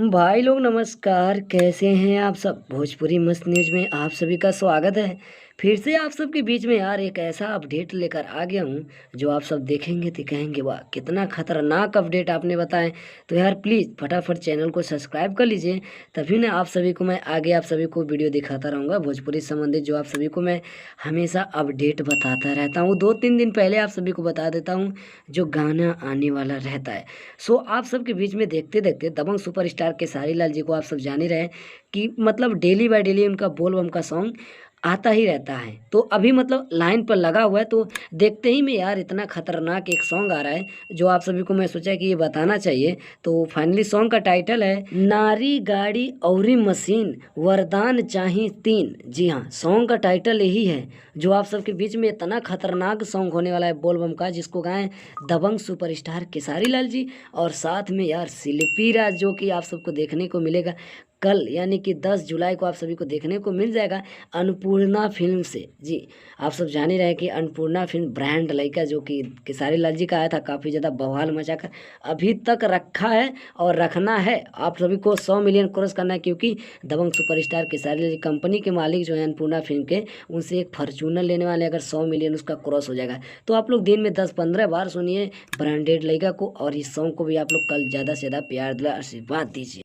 भाई लोग नमस्कार, कैसे हैं आप सब? भोजपुरी मस्त न्यूज में आप सभी का स्वागत है। फिर से आप सबके बीच में यार एक ऐसा अपडेट लेकर आ गया हूँ जो आप सब देखेंगे तो कहेंगे वाह कितना खतरनाक अपडेट आपने बताएं। तो यार प्लीज़ फटाफट चैनल को सब्सक्राइब कर लीजिए, तभी ना आप सभी को मैं आगे आप सभी को वीडियो दिखाता रहूँगा भोजपुरी संबंधित, जो आप सभी को मैं हमेशा अपडेट बताता रहता हूँ। 2-3 दिन पहले आप सभी को बता देता हूँ जो गाना आने वाला रहता है। सो आप सबके बीच में देखते देखते दबंग सुपरस्टार खेसारी लाल जी को आप सब जान ही रहे हैं कि मतलब डेली बाय डेली उनका बोल बम का सॉन्ग आता ही रहता है। तो अभी मतलब लाइन पर लगा हुआ है, तो देखते ही में यार इतना खतरनाक एक सॉन्ग आ रहा है जो आप सभी को मैं सोचा कि ये बताना चाहिए। तो फाइनली सॉन्ग का टाइटल है नारी गाड़ी औरी मशीन वरदान चाही तीन। जी हाँ, सॉन्ग का टाइटल यही है जो आप सबके बीच में इतना खतरनाक सॉन्ग होने वाला है बोल बम का, जिसको गाएं दबंग सुपरस्टार खेसारी लाल जी और साथ में यार शिल्पी राज, जो कि आप सबको देखने को मिलेगा कल यानी कि 10 जुलाई को आप सभी को देखने को मिल जाएगा अन्नपूर्णा फिल्म से। जी, आप सब जान ही रहे हैं कि अन्नपूर्णा फिल्म ब्रांड लड़का जो कि खेसारी लाल जी का आया था, काफ़ी ज़्यादा बवाल मचाकर अभी तक रखा है और रखना है। आप सभी को 100 मिलियन क्रॉस करना है, क्योंकि दबंग सुपरस्टार खेसारी लाल जी कंपनी के मालिक जो है अन्नपूर्णा फिल्म के, उनसे एक फॉर्च्यूनर लेने वाले, अगर 100 मिलियन उसका क्रॉस हो जाएगा तो आप लोग दिन में 10-15 बार सुनिए ब्रांडेड लड़का को, और इस सॉन्ग को भी आप लोग कल ज़्यादा से ज़्यादा प्यार दिला आशीर्वाद दीजिए।